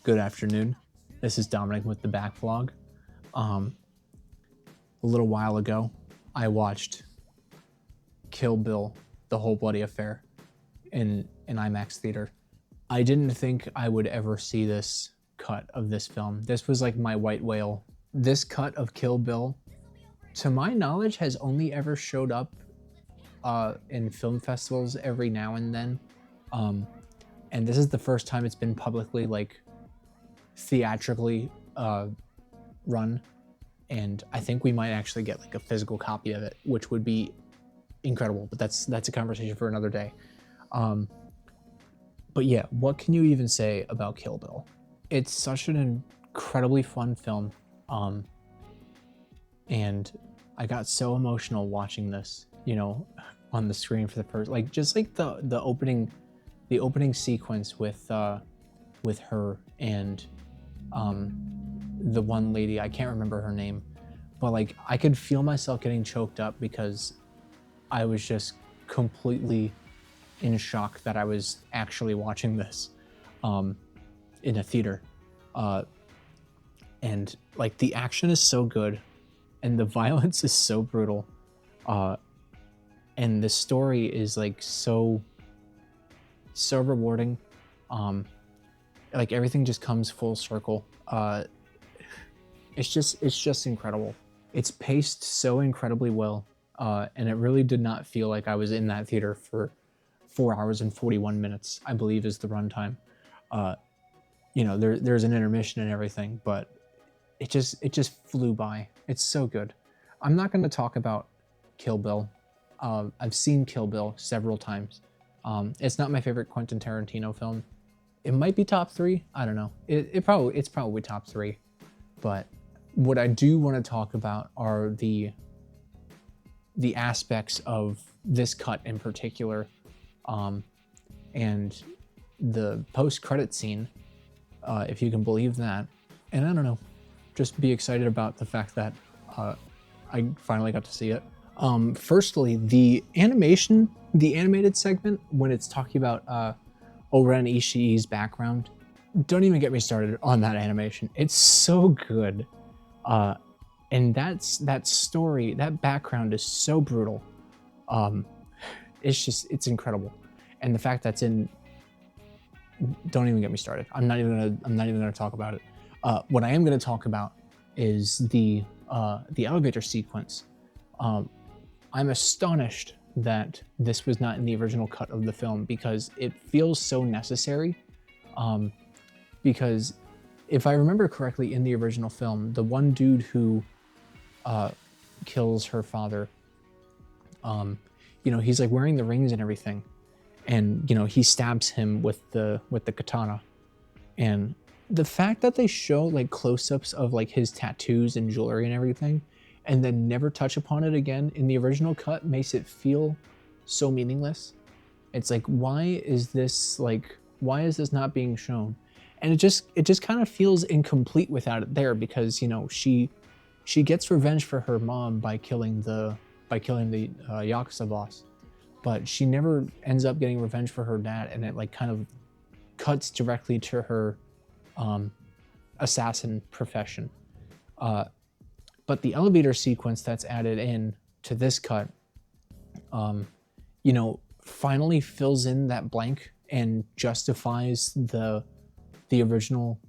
Good afternoon. This is Dominic with TheBackVlog. A little while ago, I watched Kill Bill, The Whole Bloody Affair in an IMAX theater. I didn't think I would ever see this cut of this film. This was like my white whale. This cut of Kill Bill, to my knowledge, has only ever showed up in film festivals every now and then. And this is the first time it's been publicly, like, theatrically run, and I think we might actually get like a physical copy of it, which would be incredible, but that's a conversation for another day. But yeah, what can you even say about Kill Bill? It's such an incredibly fun film, and I got so emotional watching this, you know, on the screen for the first, like, just like the opening sequence with her and the one lady, I can't remember her name, but like I could feel myself getting choked up because I was just completely in shock that I was actually watching this in a theater. And like the action is so good and the violence is so brutal, and the story is like so rewarding. Like everything just comes full circle. It's just incredible. It's paced so incredibly well, and it really did not feel like I was in that theater for 4 hours and 41 minutes, I believe is the runtime. You know, there's an intermission and everything, but it just flew by. It's so good. I'm not going to talk about Kill Bill. I've seen Kill Bill several times. It's not my favorite Quentin Tarantino film. It might be top 3. I don't know. It's probably top 3. But what I do want to talk about are the aspects of this cut in particular, and the post-credit scene, if you can believe that. And I don't know, just be excited about the fact that I finally got to see it. Firstly, the animated segment when it's talking about O-Ren Ishii's background, don't even get me started on that animation. It's so good. And that story, that background is so brutal. It's incredible. And the fact that's in, don't even get me started. I'm not even gonna talk about it. What I am gonna talk about is the elevator sequence. I'm astonished that this was not in the original cut of the film because it feels so necessary. Because if I remember correctly, in the original film, the one dude who kills her father, you know, he's like wearing the rings and everything, and you know, he stabs him with the katana. And the fact that they show like close-ups of like his tattoos and jewelry and everything, and then never touch upon it again in the original cut makes it feel so meaningless. It's like, why is this not being shown? And it just kind of feels incomplete without it there, because, you know, she gets revenge for her mom by killing the Yakuza boss, but she never ends up getting revenge for her dad, and it like kind of cuts directly to her assassin profession. But the elevator sequence that's added in to this cut, you know, finally fills in that blank and justifies the original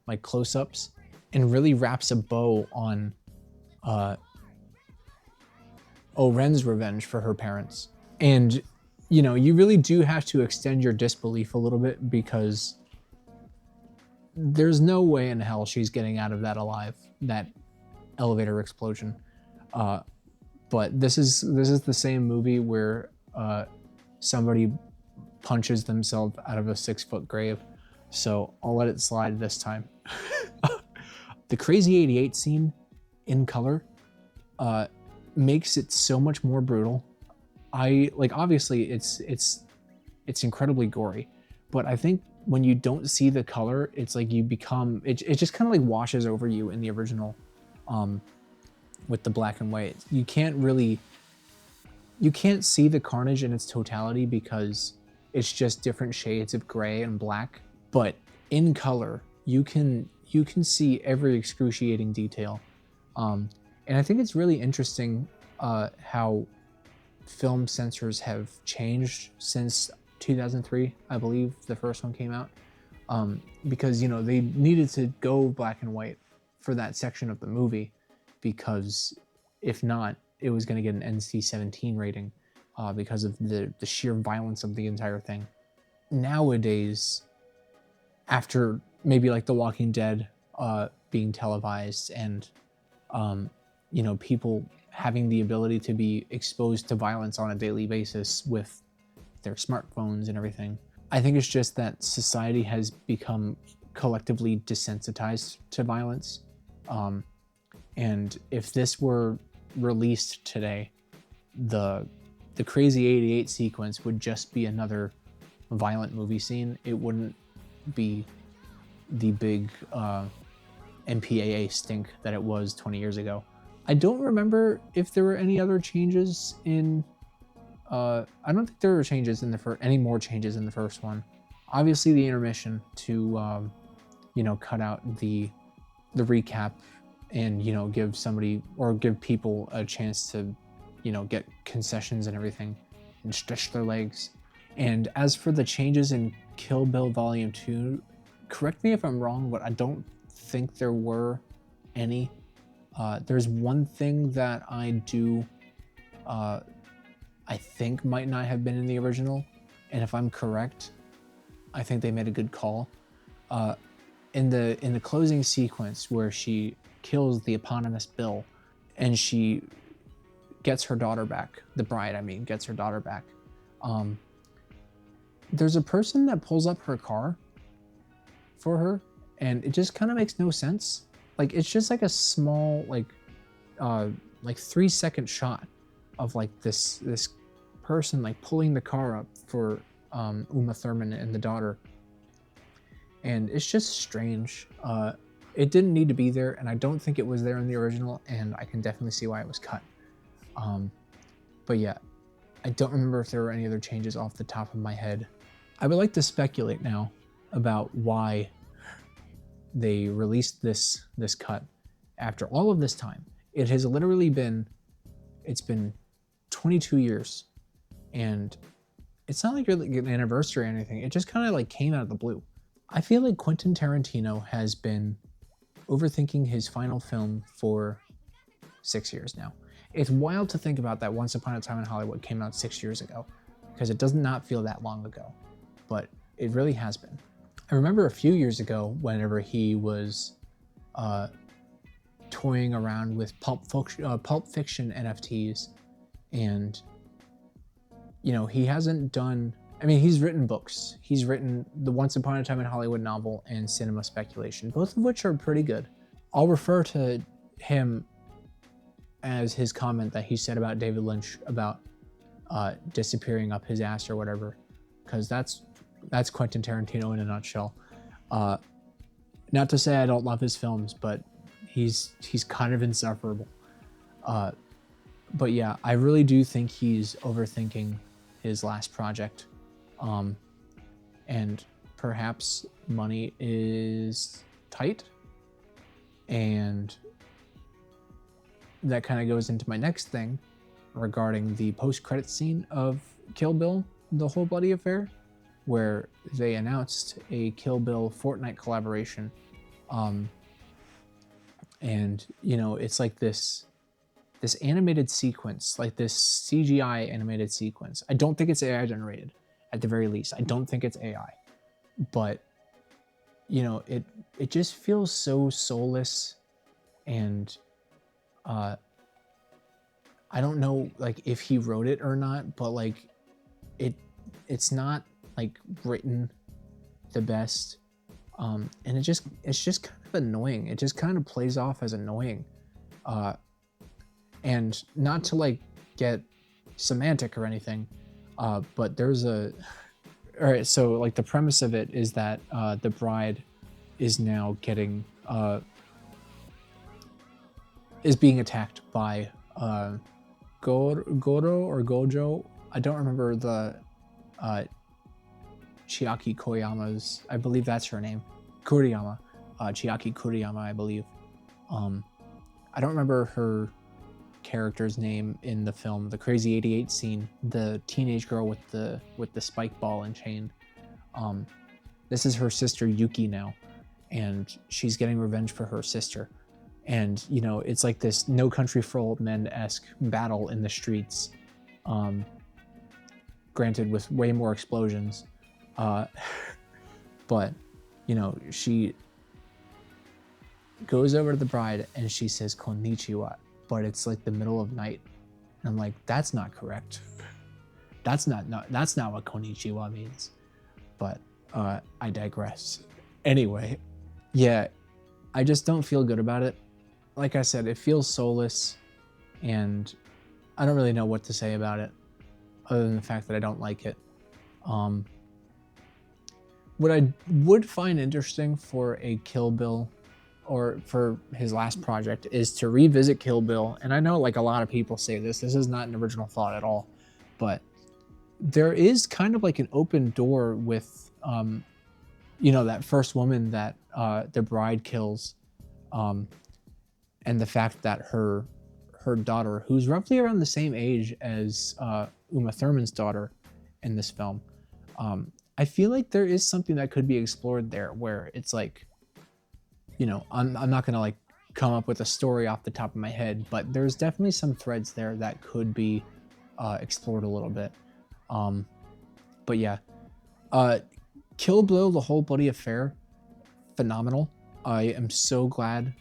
like close-ups, and really wraps a bow on O-Ren's revenge for her parents. And you know, you really do have to extend your disbelief a little bit, because there's no way in hell she's getting out of that alive, that elevator explosion. But this is the same movie where somebody punches themselves out of a 6-foot grave, so I'll let it slide this time. The Crazy 88 scene in color makes it so much more brutal. Obviously it's incredibly gory, but I think when you don't see the color, it's like you become, it just kind of like washes over you in the original, with the black and white. You can't see the carnage in its totality because it's just different shades of gray and black. But in color. You can see every excruciating detail. And I think it's really interesting how film censors have changed since 2003, I believe the first one came out, because they needed to go black and white for that section of the movie, because if not, it was going to get an NC-17 rating because of the sheer violence of the entire thing. Nowadays, after maybe like The Walking Dead being televised, and people having the ability to be exposed to violence on a daily basis with their smartphones and everything, I think it's just that society has become collectively desensitized to violence. And if this were released today, the Crazy 88 sequence would just be another violent movie scene. It wouldn't be the big MPAA stink that it was 20 years ago. I don't remember if there were any other changes in... I don't think there were changes in any more changes in the first one. Obviously, the intermission to, cut out the recap and, give people a chance to, get concessions and everything and stretch their legs. And as for the changes in Kill Bill Volume 2, correct me if I'm wrong, but I don't think there were any. There's one thing that I think might not have been in the original, and if I'm correct, I think they made a good call. In the closing sequence where she kills the eponymous Bill, and she gets her daughter back, the bride, gets her daughter back. There's a person that pulls up her car for her, and it just kind of makes no sense. Like, it's just like a small, like 3-second shot of like this person like pulling the car up for Uma Thurman and the daughter, and it's just strange. It didn't need to be there, and I don't think it was there in the original, and I can definitely see why it was cut. But yeah, I don't remember if there were any other changes off the top of my head. I would like to speculate now about why they released this cut after all of this time. It has literally been 22 years, and it's not like really an anniversary or anything. It just kind of like came out of the blue. I feel like Quentin Tarantino has been overthinking his final film for 6 years now. It's wild to think about that Once Upon a Time in Hollywood came out 6 years ago, because it does not feel that long ago, but it really has been. I remember a few years ago, whenever he was toying around with Pulp Fiction NFTs, and he hasn't done... he's written books. He's written the Once Upon a Time in Hollywood novel and Cinema Speculation, both of which are pretty good. I'll refer to him as his comment that he said about David Lynch about disappearing up his ass or whatever, because that's Quentin Tarantino in a nutshell. Not to say I don't love his films, but he's kind of insufferable. But yeah, I really do think he's overthinking his last project. And perhaps money is tight, and that kind of goes into my next thing regarding the post-credit scene of Kill Bill, The Whole Bloody Affair, where they announced a Kill Bill Fortnite collaboration. And it's like this animated sequence, like this CGI animated sequence. I don't think it's AI generated, at the very least. I don't think it's AI, but it just feels so soulless, and I don't know like if he wrote it or not, but like it's not like written the best, and it's just kind of annoying. It just kind of plays off as annoying, and not to like get semantic or anything, but there's all right, so like the premise of it is that the bride is now getting is being attacked by Goro or Gojo. I don't remember the Chiaki Koyama's, I believe that's her name. Kuriyama, Chiaki Kuriyama, I believe. I don't remember her character's name in the film. The Crazy 88 scene, the teenage girl with the spike ball and chain. This is her sister Yuki now, and she's getting revenge for her sister. And you know, it's like this No Country for Old Men-esque battle in the streets, granted with way more explosions, but you know, she goes over to the bride and she says konnichiwa, but it's like the middle of night, and I'm like, that's not correct. That's not what konnichiwa means. But I digress. Anyway, yeah, I just don't feel good about it. Like I said, it feels soulless, and I don't really know what to say about it other than the fact that I don't like it. What I would find interesting for a Kill Bill, or for his last project, is to revisit Kill Bill. And I know like a lot of people say this is not an original thought at all, but there is kind of like an open door with, you know, that first woman that the bride kills, and the fact that her daughter, who's roughly around the same age as Uma Thurman's daughter in this film, I feel like there is something that could be explored there, where it's like, you know, I'm not gonna like come up with a story off the top of my head, but there's definitely some threads there that could be explored a little bit. But yeah, Kill Bill, the whole bloody affair, phenomenal. I am so glad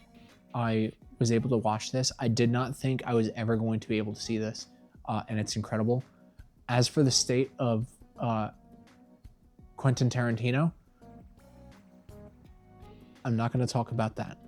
I was able to watch this. I did not think I was ever going to be able to see this, and it's incredible. As for the state of Quentin Tarantino, I'm not going to talk about that.